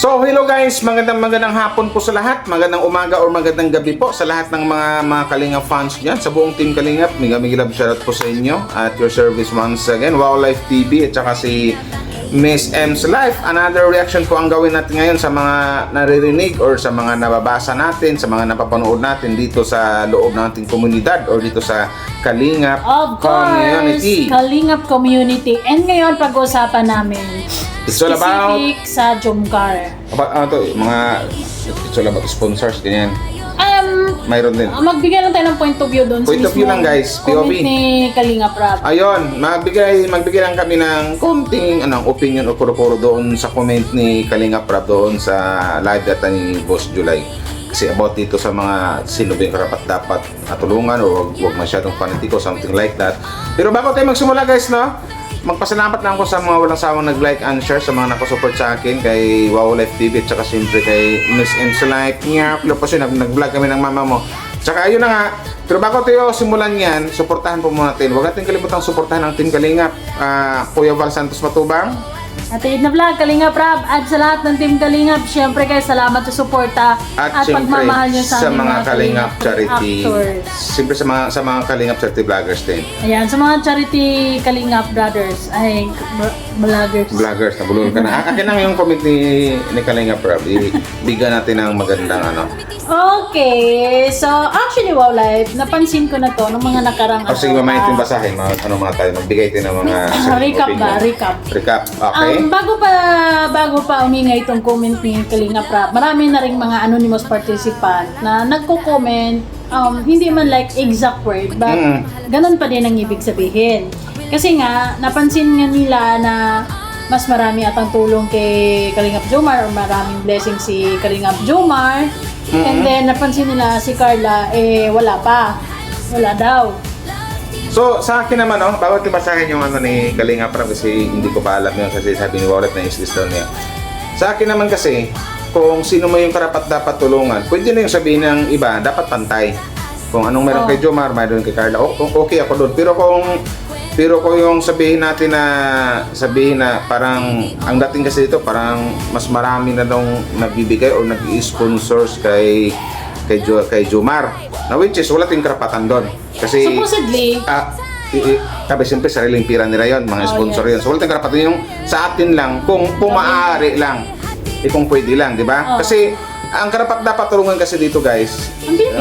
So, hello guys, magandang hapon po sa lahat, magandang umaga or magandang gabi po sa lahat ng mga Kalingap fans dyan, sa buong Team Kalingap. Mega love shoutout po sa inyo at your service once again, Wow Life TV at saka si Miss M's Life. Another reaction po ang gawin natin ngayon sa mga naririnig or sa mga nababasa natin, sa mga napapanood natin dito sa loob ng ating komunidad or dito sa Kalingap Community. Kalingap Community. And ngayon pag-uusapan namin It's all about specific sa Jomcar. it's all about sponsors, ganyan. Mayroon din. Magbigay lang tayo ng point of view doon. Point of view lang guys, POV. Comment ni Kalingap Rap. Ayun, magbigay lang kami ng konting opinion o puro-puro doon sa comment ni Kalingap Rap doon sa live data ni Boss July. Kasi about dito sa mga sino ba yung karapat dapat natulungan o huwag masyadong panitiko, something like that. Pero bago tayo magsimula guys, no? Magpasalamat lang ako sa mga walang sawang nag-like and share, sa mga nakasupport sa akin, kay Wow Life TV at saka siyempre kay Miss M's Life. Nga, po siya, nag-vlog kami ng mama mo. Tsaka ayun na nga, pero bago tayo simulan yan, suportahan po muna natin. Huwag natin kalimutang suportahan ang Team Kalingap. Kuya Val Santos Matubang. At na vlog, Kalingap Rap, at sa lahat ng Team Kalingap, syempre kayo salamat sa suporta at pagmamahal nyo sa mga Kalingap charity actors. Siyempre sa mga Kalingap charity vloggers din. Ayan, sa mga charity Kalingap brothers, ay vloggers. Nabulol ka na. Akin lang yung comment ni Kalingap Rob. Bigyan natin ng magandang Okay, so actually Wow Life, napansin ko na to nung mga nakarang sige, mamaya yung basahin. Mga tayo. Magbigay din ng mga recap. Okay. Bago pa umingay itong comment ni Kalingap Rap, marami na rin mga anonymous participant na nagko-comment, hindi man like exact word, but ganun pa din ang ibig sabihin. Kasi nga, napansin nga nila na mas marami atang tulong kay Kalingap Jomar or maraming blessing si Kalingap Jomar. And then, napansin nila si Carla, wala daw. So, sa akin naman, bawat basahin yung ni Kalingap Rap kasi hindi ko pa alam yun kasi sabi ni Wallet na is-list down niya. Sa akin naman kasi, kung sino mo yung karapat dapat tulungan, pwede na yung sabihin ng iba, dapat pantay. Kung anong meron kay Jomar, mayroon kay Carla, okay ako doon. Pero kung yung sabihin na parang ang dating kasi dito parang mas marami na nung nagbibigay o nag-i-sponsors kay Jomar. Na which is wala ting karapatan doon. Kasi supposedly, sabi siyempre sariling pira nila yon, mga sponsor yun. So wala ting karapatan yung sa atin lang kung maaari lang. Kung pwede lang, di ba? Kasi ang karapat dapat tulungan kasi dito guys.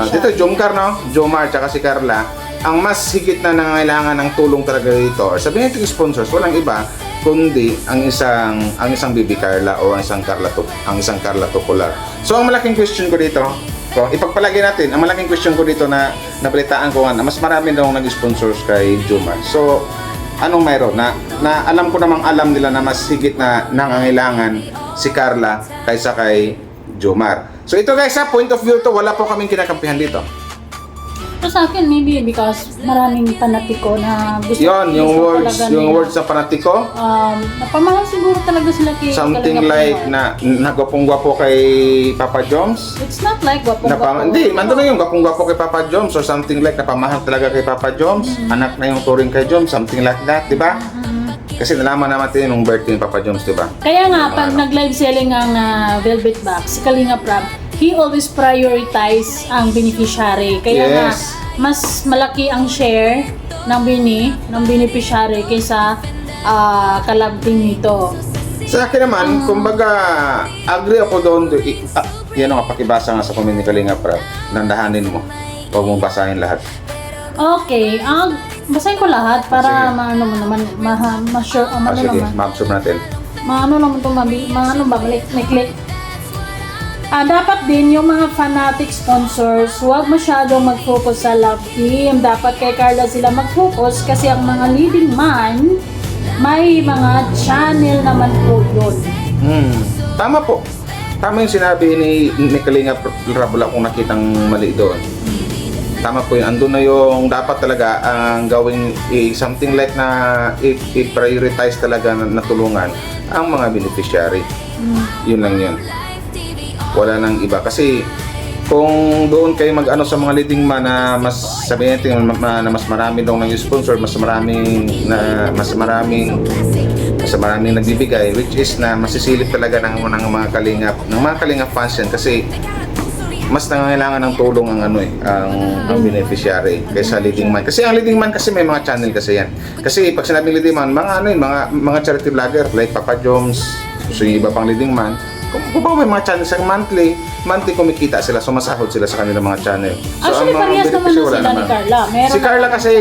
Dito Jomar tsaka si Carla, ang mas higit na nangangailangan ng tulong talaga dito or sabihin natin sponsors, walang iba kundi ang isang Bibi Carla o ang isang Carla Tucular. So ang malaking question ko dito, ipagpalagay natin, ang malaking question ko dito na nabalitaan ko na mas marami daw nag-sponsors kay Jomar. So anong mayroon na alam ko namang alam nila na mas higit na nangangailangan si Carla kaysa kay Jomar. So ito guys, point of view to, wala po kaming kinakampihan dito. So sa akin, maybe because maraming panatiko na gusto yung words sa panatiko. Napamahal siguro talaga sila kay something like na nagwapong-gwapo kay Papa Joms. It's not like gwapong-gwapo. Hindi, mando na yung gwapong-gwapo kay Papa Joms or something like napamahal talaga kay Papa Joms. Anak na yung turing kay Joms, something like that, di ba? Kasi nalaman natin yung birthday ni Papa Joms, di ba? Kaya nga, pag nag-live selling ang Velvet Box, si Kalingap Rap, he always prioritize ang beneficiary. Kaya nga, mas malaki ang share ng beneficiary kaysa kalab din nito. Sa akin naman, kumbaga, agree ako doon. Yan ang pakibasa nga sa comment ni Kalingap Rap. Nandahanin mo. Huwag mong basahin lahat. Okay, basahin ko lahat para ma-sure sige, ma-absorb natin. May-click. Dapat din yung mga fanatic sponsors, huwag masyadong mag-focus sa love team. Dapat kay Carla sila mag-focus kasi ang mga leading man, may mga channel naman po yun. Tama po. Tama yung sinabi ni Kalingap Rap, wala akong nakitang mali doon. Tama po yun. Andun na yung dapat talaga ang gawin something like na i-prioritize talaga na tulungan ang mga beneficiary. Yun lang yun. Wala nang iba. Kasi kung doon kayo mag-ano sa mga leading man na mas sabihin natin na mas marami daw ng sponsor, mas maraming sa maraming nagbibigay, which is na masisilip talaga ng mga kalingap fans yan kasi mas nangangailangan ng tulong ang beneficiary kaysa leading man. Kasi ang leading man kasi may mga channel kasi yan. Kasi pag sinabing leading man, mga charity vlogger like Papa Joms, so yung iba pang leading man, kung may mga channel sa monthly kumikita sila, sumasahod sila sa kanilang mga channel. So, Actually, parehas naman na sila ni Carla. Meron si Carla kasi,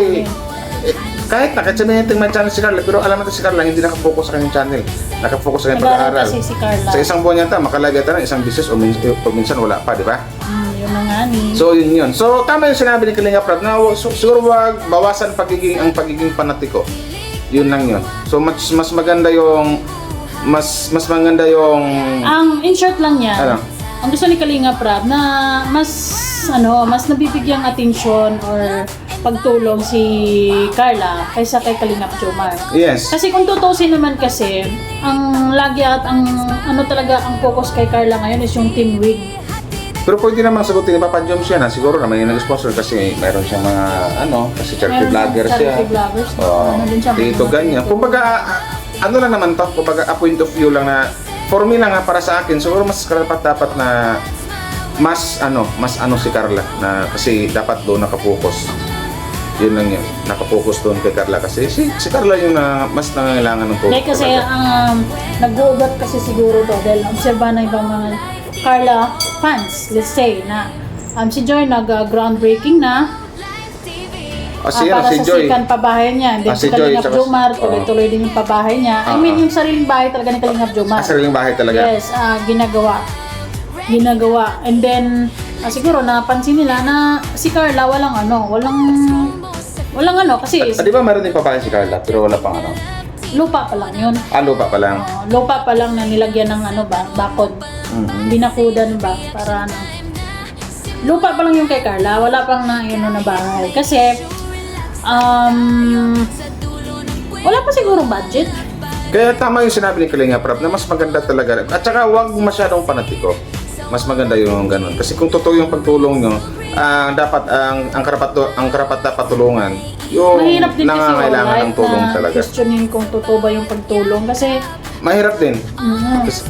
kahit sabihin natin may channel si Carla, pero alam natin si Carla hindi nakapokus sa kanyang channel. Nakapokus sa kanyang pag-aaral. Kasi si Carla. Sa isang buwan yata, makalagay tayo ng isang business o minsan wala pa, di ba? Yun na nga ni. So yun. So tama yung sinabi ni Kalinga Prab na siguro wag bawasan ang pagiging panatiko. Yun lang yun. So mas maganda yung mas maganda yung Ang in short lang yan. Ano? Ang gusto ni Kalinga Prab na mas nabibigyang atensyon or pagtulong si Carla kaysa kay Kalingap Jomar. Yes. Kasi kung tutusin naman kasi, ang lagi at ang talaga ang focus kay Carla ngayon is yung Team Wig. Pero pwede naman sagutin ni Papa Joms yan. Siguro naman yung nag-sponsor kasi mayroon siyang mga kasi charity vlogger siya. Charity vloggers. Din siya. Dito ganyan. Kumbaga lang naman to, kumbaga a point of view lang na for me lang para sa akin, siguro mas karapat dapat na mas si Carla na kasi dapat doon nakapokus. Yun lang yun. Nakapokus doon kay Carla kasi si Carla yung mas nangangailangan ng focus. Dahil kasi nag-uugat kasi siguro to dahil obserba na ibang mga Carla fans, let's say, na si Joy nag-groundbreaking na para si sa Joy. sikan pabahay niya. Then si Joy, Kalingap Jomar, tuloy-tuloy din yung pabahay niya. I mean, yung sariling bahay talaga ni Kalingap Jomar. Sariling bahay talaga? Yes, ginagawa. And then, siguro napansin nila na si Carla walang kasi Di ba meron din pabahay si Carla pero wala pang lupa pa lang yun. Lupa pa lang. Lupa pa lang na nilagyan ng bakod. Binakudan ba para lupa pa lang yung kay Carla, wala pang na bahay. Kasi wala pa siguro budget. Kaya tama yung sinabi ni Kalinga Prab na mas maganda talaga. At saka huwag masyadong panatiko. Mas maganda yung ganun. Kasi kung totoo yung pagtulong nyo, dapat ang karapat dapat tulungan yung Mahirap din kasi nangangailangan ng tulong na talaga. questionin kung totoo ba yung pagtulong kasi Mahirap din.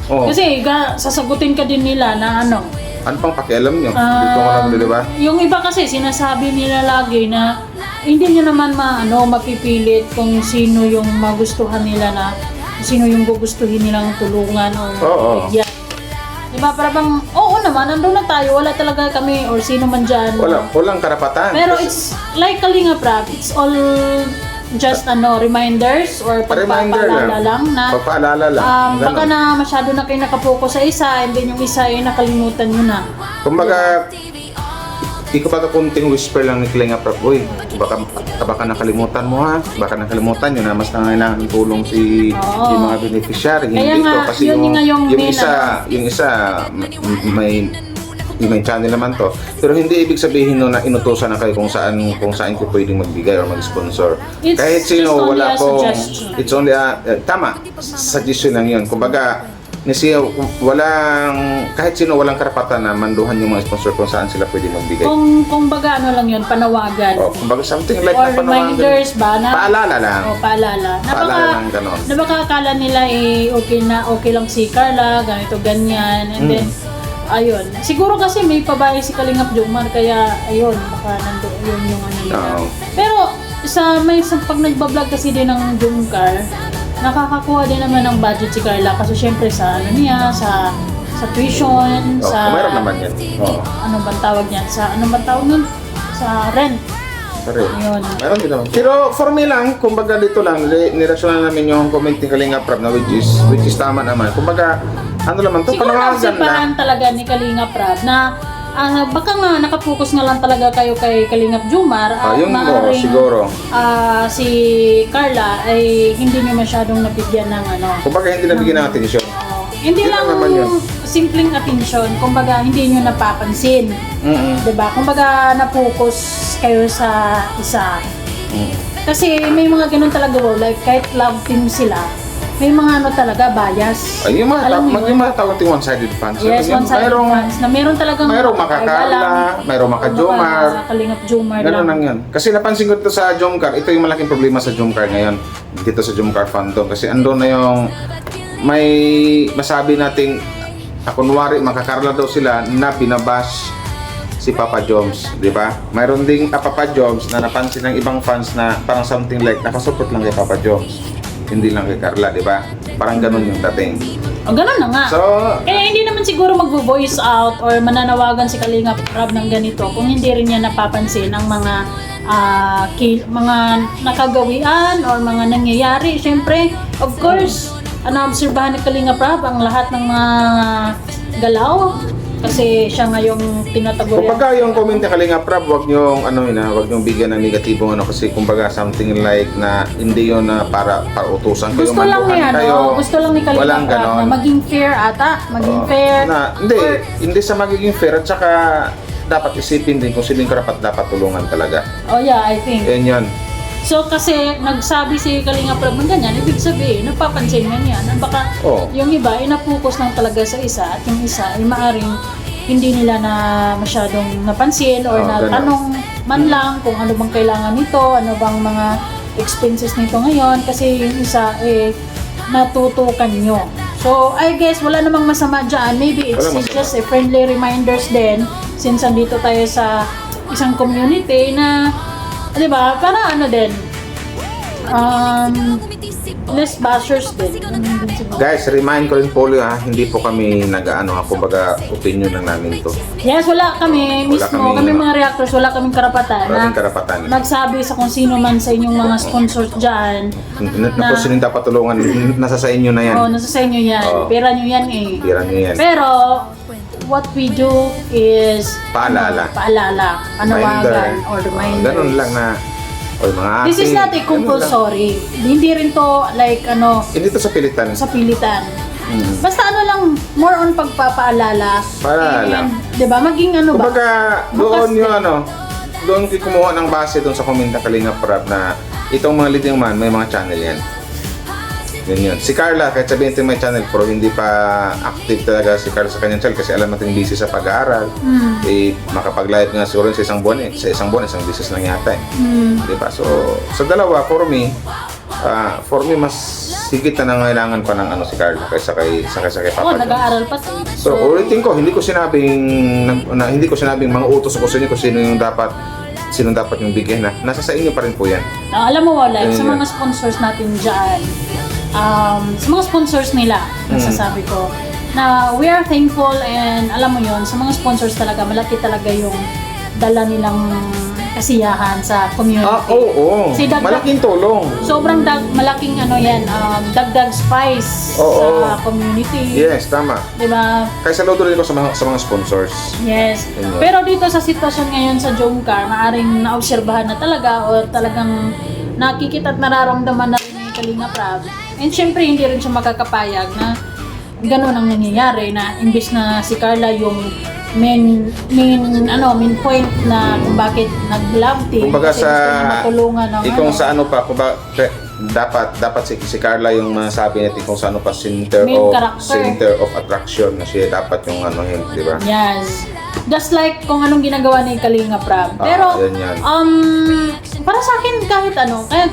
Kasi, sasagutin ka din nila na ano pang pakialam nyo? Dito ko lang, di ba? yung iba kasi sinasabi nila lagi na hindi nyo naman mapipilit kung sino yung magustuhan nila na sino yung gugustuhin nilang tulungan o bigyan. Diba? Para bang, oo naman, nandun na tayo, wala talaga kami or sino man dyan. Walang karapatan. Pero it's like Kalinga Prab, it's all just reminders or pagpapaalala lang na Pagpaalala lang. baka na masyado na kayo nakapokus sa isa and then yung isa ay nakalimutan nyo na. Kumbaga, ikaw kunting whisper lang ni Kalinga Prab, uy, baka nakalimutan mo ha, baka nakalimutan nyo na mas nangangailangan ng tulong yung mga beneficiary. Kaya Hindi nga, to kasi yun nga yung yung isa may channel naman to. Pero hindi ibig sabihin no na inutusan na kayo kung saan kayo pwedeng magbigay or mag-sponsor. Kahit sino, just wala only a pong suggestion. it's only tama, suggestion lang yun. Kumbaga, kahit sino walang karapatan na manduhan yung mga sponsor kung saan sila pwede magbigay. Kung baga lang yun, panawagan. Kumbaga something like or na panawagan. reminders ba na Paalala lang. Paalala. Paalala lang ganon. Na baka akala nila okay lang si Carla, ganito ganyan. And then ayun. Siguro kasi may pabahay si Kalingap Jomar kaya ayun, baka nandoon yun yung nila. Pero pag nagba-vlog kasi din ng Jomcar, nakakakuha din naman ng budget si Carla kasi syempre sa sa tuition, mayroon naman yan. Anong bang tawag niyan? Sa rent. Yun. Meron din naman. Pero for me lang, kumbaga dito lang, nirasyonan namin yung comment ni Kalinga Prab na which is tama naman. Kumbaga, naman to, siguro naksipahan talaga ni Kalinga Prab na baka nga nakapokus nga lang talaga kayo kay Kalingap Jomar at maaaring siguro. Si Carla ay hindi niyo masyadong nabigyan ng Kumbaga hindi nabigyan ng atensyon. Hindi lang simpleng atensyon, kumbaga hindi niyo napapansin. Diba? Kumbaga napokus kayo sa isa. Kasi may mga ganun talaga like kahit love team sila, may mga ano talaga, bias. Ay, yung mga, Alam mo yung mga tawag yung one-sided fans. Yes, one-sided fans. Na meron talagang mayroong makakarla, mayroong makajomar. Kalingap Jomar Ganun lang. lang yan. Kasi napansin ko ito sa Jomcar, ito yung malaking problema sa Jomcar ngayon. Dito sa Jomcar fandom. Kasi andun na yung may masabi nating kunwari makakarla daw sila na binabash si Papa Joms, di ba? Mayroon ding Papa Joms na napansin ng ibang fans na parang something like nakasupport lang kay Papa Joms. Hindi lang kay Carla, di ba? Parang ganun yung dating. O, ganun na nga. So, Kaya hindi naman siguro mag-voice out or mananawagan si Kalingap Rab ng ganito kung hindi rin niya napapansin ang mga mga nakagawian or mga nangyayari. Siyempre, of course, naobserbahan ni Kalingap Rab ang lahat ng mga galaw kasi siya nga yung tinatagurian. kumbaga yung comment ni Kalinga Prab, wag niyong wag niyong bigyan ng negatibong kasi kumbaga something like na hindi yun na para utusan kayo, Gusto lang manduhan niya, kayo. no? Gusto lang ni Kalingap Walang Rab ganon. na maging fair ata, maging fair. Hindi sa magiging fair at saka dapat isipin din kung sino yung karapat dapat tulungan talaga. Oh yeah, I think. Yan yun. So kasi nagsabi si Kalingap Rab ng ganyan, ibig sabihin, napapansin nga niya na baka Oo. yung iba ay napokus lang talaga sa isa at yung isa ay maaring hindi nila na masyadong napansin or Oo, natanong man lang kung ano bang kailangan nito, ano bang mga expenses nito ngayon kasi yung isa eh natutukan nyo. So I guess wala namang masama dyan. Maybe it's Walang masama. just a friendly reminders din since andito tayo sa isang community na, di ba, para ano din, less bashers din. Guys, remind ko rin po hindi po kami kumbaga opinion lang namin to. Yes, wala kami mismo, kami mga reactors, wala kaming karapatan Wala na kaming karapatan. magsabi sa kung sino man sa inyong mga sponsors dyan. Na kung sino yung dapat tulungan, nasa sa inyo na yan. Oh, nasa sa inyo yan. Oo. Pera nyo yan eh. Tira nyo yan. Pero, what we do is Paalala. Panawagan Reminder. or reminders. Ganun lang na, o mga ate. This is not a ganun lang. compulsory. Hindi rin to like Hindi to sa pilitan. sa pilitan. Basta lang, more on pagpapaalala. Paalala. And, 'di ba, maging ba? Kumbaga, doon Bukas yung doon kumuha ng base doon sa Kuminta Kalinga Prab na itong mga leading man, may mga channel yan. Yun. Si Carla, kahit sabihin natin may channel pero hindi pa active talaga si Carla sa kanyang channel kasi alam natin busy sa pag-aaral. Eh, makapag-live nga siguro sa isang buwan Sa isang buwan, isang business lang yata eh. Diba? So, sa dalawa, for me, mas higit na nangailangan pa ng si Carla kaysa kay Papa Oh, Jones. nag-aaral pa to. So, ulitin ko, hindi ko sinabing mga utos ko sa inyo kung sino dapat yung bigyan na. Nasa sa inyo pa rin po yan. Alam mo, like, sa Ayun. mga sponsors natin dyan, sa mga sponsors nila, nasasabi ko, na we are thankful and alam mo yon sa mga sponsors talaga, malaki talaga yung dala nilang kasiyahan sa community. Oo. Si Dagdag- Malaking tulong. Sobrang malaking dagdag spice Oo. sa community. Yes, tama. Diba? Kaya saludo rin ko sa mga sponsors. Yes. Ayun. Pero dito sa sitwasyon ngayon sa Jomcar, maaring naobserbahan na talaga o talagang nakikita at nararamdaman na rin ni Kalinga Prab. And syempre, hindi rin siya makakapayag na gano'n ang nangyayari na imbis na si Carla yung main point na kung bakit nag-love team. Kumbaga kasi sa gusto niya matulungan ng ikong sa dapat si Carla yung masabi natin kung sa center Main character. of attraction na siya dapat yung di ba? Yes. Just like kung anong ginagawa ni Kalinga Prab. Pero, yan. para sa akin kahit kaya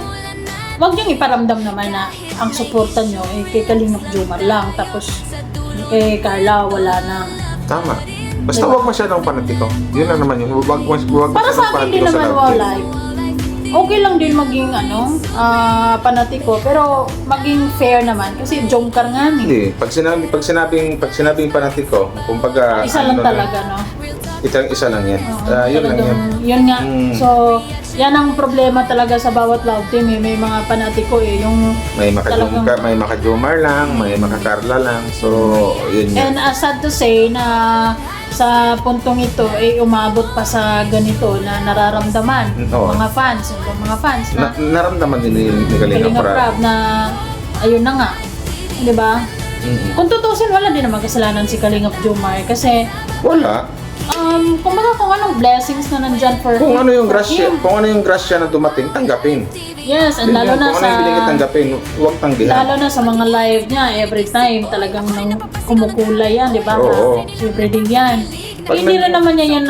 wag niyong iparamdam naman na ang suporta niyo kay Kalingap Jomar lang. Tapos, kay Carla, wala na. Tama. Basta Diba? huwag masyadong panatiko. Yun lang naman yun. Huwag Para masyadong sa akin din panatiko sa naman love team. like, okay lang din maging panatiko, pero maging fair naman. Kasi Jomcar nga ni. Hindi. Pag sinabing panatiko, kumbaga... Isa lang talaga, no? Isa lang yan. Oo, Yun lang yan. talagang- Yun nga. So, yan ang problema talaga sa bawat love team eh. May mga panatiko eh. Yung May talagang- makajumar lang, may makakarla lang. So, yun yan. And sad to say na sa puntong ito ay umabot pa sa ganito na nararamdaman Oo. mga fans na Naramdaman din ni Kalinga Kalinga Prab. Prab na ayun na nga, 'di ba? Mm-mm. Kung tutusin, wala din naman kasalanan si Kalingap Jomar kasi Wala. Kumbaga kung anong blessings na nandyan for Kung ano yung for grasya, him. kung ano yung grasya na dumating, tanggapin. Yes, and Yun lalo yun. na Kung sa ano yung binigay tanggapin, huwag tanggihan. lalo na sa mga live niya, every time talagang nang kumukulay yan, di ba? Oo. Every day yan. Pag Hindi nag- rin naman niya yan,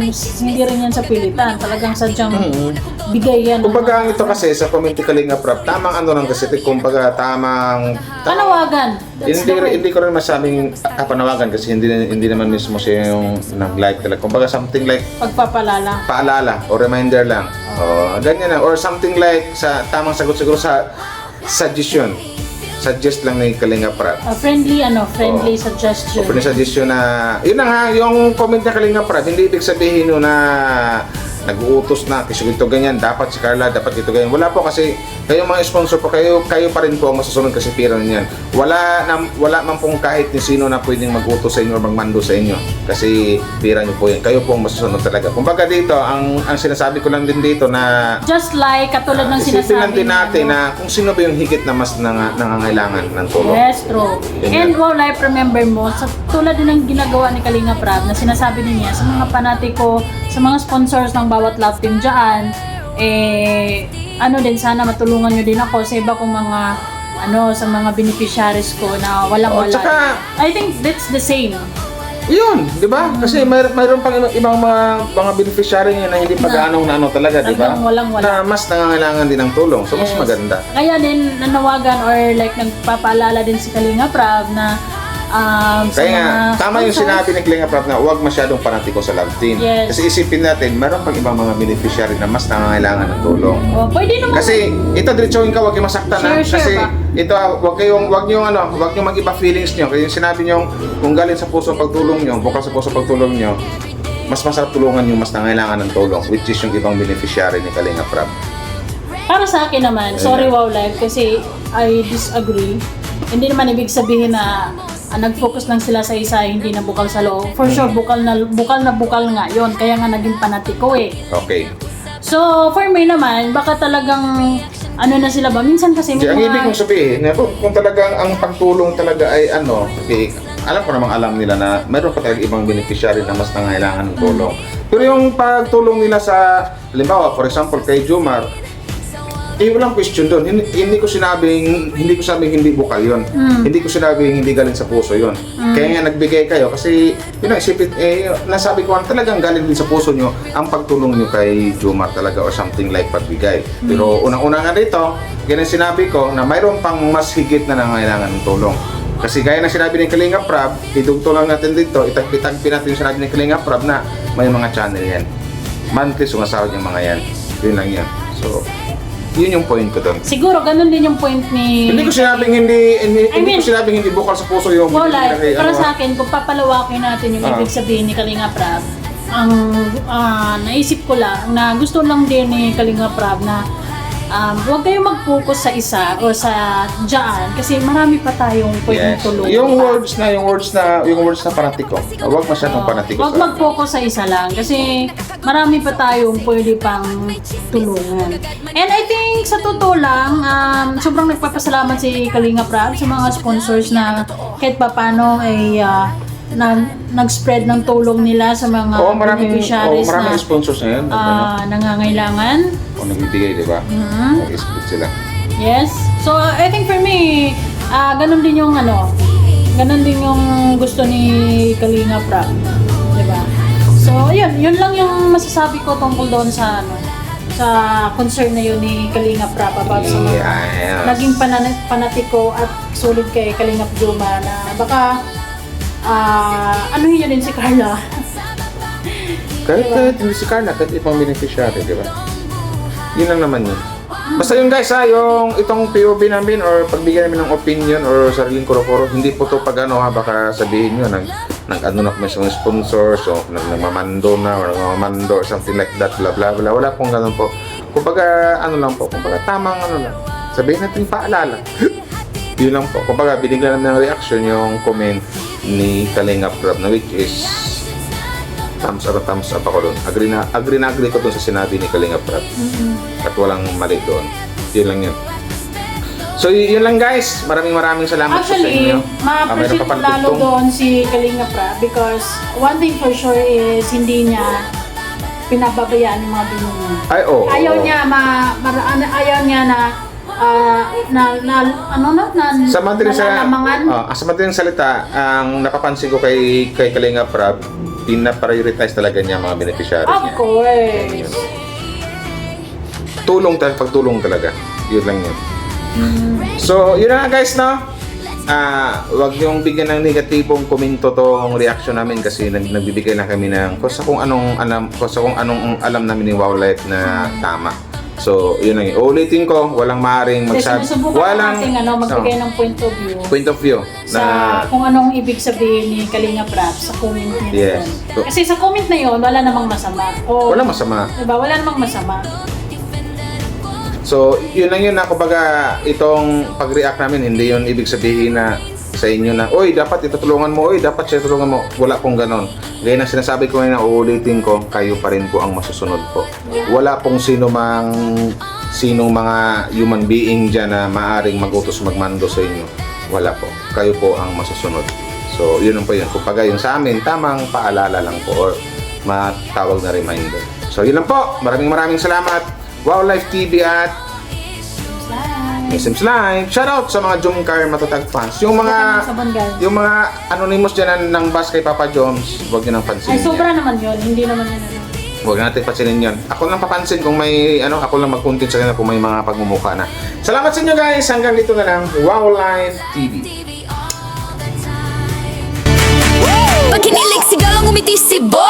hindi rin yan sa pilitan. Talagang sadyang bigay yan. Kumbaga ang ito kasi sa community Kalinga Prab, tamang ano lang kasi, kumbaga Panawagan. That's the word. hindi ko rin masabing panawagan kasi hindi naman mismo siya yung nag-live talaga. Kumbaga something like Pagpapalala. paalala o reminder lang. O ganyan lang. Or something like sa tamang sagot siguro sa suggestion. Suggest lang ni Kalinga Prab. Friendly suggestion. Open suggestion na, yun na nga, yung comment na Kalinga Prab, hindi ibig sabihin nun na nag-uutos na, kasi ito ganyan, dapat si Carla, dapat ito ganyan. Wala po kasi, kayo mga sponsor po, kayo pa rin po ang masusunod kasi pira niyan. Wala man pong kahit ni sino na pwedeng mag-utos sa inyo o magmando sa inyo. Kasi pira niyo po yan. Kayo po ang masusunod talaga. Kumbaga dito, ang sinasabi ko lang din dito na Just like, katulad ng isipin lang sinasabi din natin niya, na kung sino ba yung higit na mas nangangailangan ng tulong. Yes, true. Yun And yan. wow, like, remember mo, tulad din ng ginagawa ni Kalinga Prab na sinasabi niya sa mga panatiko, sa mga sponsors ng bawat love team dyan, sana matulungan nyo din ako sa iba kong mga, sa mga beneficiaries ko na walang-wala. Tsaka, I think that's the same. yun, di ba? Kasi mayroon pang ibang mga beneficiary niya na hindi pa gaano na ano talaga, di ba? Talagang walang-wala. Na mas nangangailangan din ng tulong. So, mas Yes. maganda. Kaya din nanawagan or like nagpapaalala din si Kalinga Prab na sa Kaya nga, mga tama yung sponsors. sinabi ni Kalinga Prab na huwag masyadong panatiko sa love team. Yes. Kasi isipin natin, mayroon pang ibang mga beneficiary na mas nangangailangan ng tulong. Pwede naman. Kasi ito diretsuhin ka, huwag kayong masaktan ha. Sure, Kasi ba? ito, huwag niyo mag-iba feelings niyo. Kasi yung sinabi niyo, kung galing sa puso pagtulong niyo, bukal sa puso pagtulong niyo, mas masarap tulungan yung mas nangangailangan ng tulong, which is yung ibang beneficiary ni Kalinga Prab. Para sa akin naman, sorry Wow Live, kasi I disagree. Hindi naman ibig sabihin na nag-focus lang sila sa isa, hindi na bukal sa loob. For sure, bukal na bukal nga yon. Kaya nga naging panatiko eh. Okay. So, for me naman, baka talagang na sila ba? Minsan kasi may Ang ibig mga... kong sabihin, kung talagang ang pagtulong talaga ay okay, alam nila na mayroon pa talaga ibang beneficiary na mas nangangailangan ng tulong. Pero yung pagtulong nila sa, halimbawa, for example, kay Jomar, walang question doon. Hindi ko sinabing hindi bukal yun. Hindi ko sinabing hindi galing sa puso yun. Kaya nga nagbigay kayo kasi isipin, nasabi ko talagang galing din sa puso nyo ang pagtulong nyo kay Jomar talaga or something like pagbigay. Pero unang-una nga dito, ganyan sinabi ko na mayroon pang mas higit na nangangailangan ng tulong. Kasi gaya na sinabi ni Kalinga Prab, idugtong lang natin dito, itagpin natin yung sinabi ni Kalinga Prab na may mga channel yan. Monthly sumasahod yung mga yan. Yun lang yan. So, yun yung point ko doon. Siguro, ganun din yung point ni... Hindi ko sinabing hindi bukal sa puso yung Wala, binibigay, para sa akin, kung papalawakin natin yung ibig sabihin ni Kalinga Prab, ang naisip ko lang na gusto lang din ni Kalinga Prab na huwag kayong mag-focus sa isa o sa dyan kasi marami pa tayong pwedeng tulungan. Yung words na panatiko. Huwag masyadong panatiko. Huwag mag-focus sa isa lang kasi marami pa tayong pwede pang tulungan. And I think sa totoo lang, sobrang nagpapasalamat si Kalinga Prab sa mga sponsors na kahit papano ay nag-spread ng tulong nila sa mga beneficiaries maraming na sponsors na yun. nangangailangan. O nagbibigay, di ba? Nag-split sila. Yes. So, I think for me, ganun din yung gusto ni Kalinga Prab. Diba? So, yun lang yung masasabi ko tungkol doon sa concern na yun ni Kalinga Prab about sa mga naging panatiko at sulit kay Kalinga Joma na baka anuhin yun din si Carla. Kahit hindi si Carla, kahit ibang beneficiary, di ba? Yun lang naman yun. Basta yun guys yung itong POV namin or pagbigyan namin ng opinion or sariling kuro-kuro, hindi po to baka sabihin nyo, nag-ano na kami sa mga sponsors o nagmamando na or nagmamando or something like that, bla bla bla. Wala pong ganun po. Kumbaga tamang lang. Sabihin natin paalala. Yun lang po. Kumbaga binigyan namin ng reaction yung comment ni Kalinga Prab na which is thumbs up ako doon. Agree ko doon sa sinabi ni Kalinga Prab. At walang mali doon. Yun lang yun. So yun lang guys. Maraming salamat po sa Actually, inyo. ma-appreciate Mayroon pa ko lalo pagtugtong. doon si Kalinga Prab because one thing for sure is hindi niya pinababayaan yung mga binuno. Ay, oo. Ayaw niya ayaw niya na Sa madaling nalalamangan. sa madaling salita, ang napapansin ko kay Kalinga Prab, pina-prioritize talaga niya ang mga beneficiaries Of niya. course. Pagtulong talaga. Yun lang yun. So, yun na nga guys, no? Wag niyong bigyan ng negatibong komento tong reaction namin kasi nagbibigay lang kami ng kung anong alam namin ni Wow Life na tama. So, yun lang yun. Uulitin ko, walang maaaring Sinusubukan natin magbigay ng point of view na kung anong ibig sabihin ni Kalinga Prab sa comment niya. Yes. doon. Kasi sa comment na yun, wala namang masama. O, walang masama. diba? Wala namang masama. So, yun lang yun na kumbaga itong pag-react namin, hindi yun ibig sabihin na sa inyo na, oy, dapat itutulungan mo, oy, dapat siya tulungan mo. Wala pong ganon. Gaya na sinasabi ko na uulitin ko, kayo pa rin po ang masusunod po. Wala pong sinong mga human being dyan na maaring mag-utos magmando sa inyo. Wala po. Kayo po ang masusunod. So, yun lang po yun. Kumbaga yung sa amin, tamang paalala lang po or matawag na reminder. So, yun lang po. Maraming salamat. Wow Life TV at SM's Live. Shoutout sa mga Jomcar Matatag fans. Yung mga anonymous dyan ng bus kay Papa Joms, huwag nyo nang pansinin. Ay, sobra naman yun. Hindi naman yun. Huwag natin pansinin yun. Ako lang papansin kung may, ako lang mag-content sa kanila kung may mga pagmumukha na. Salamat sa inyo guys. Hanggang dito na lang. Wow Life TV. Pag kinilig sigaw ang umiti si Boy.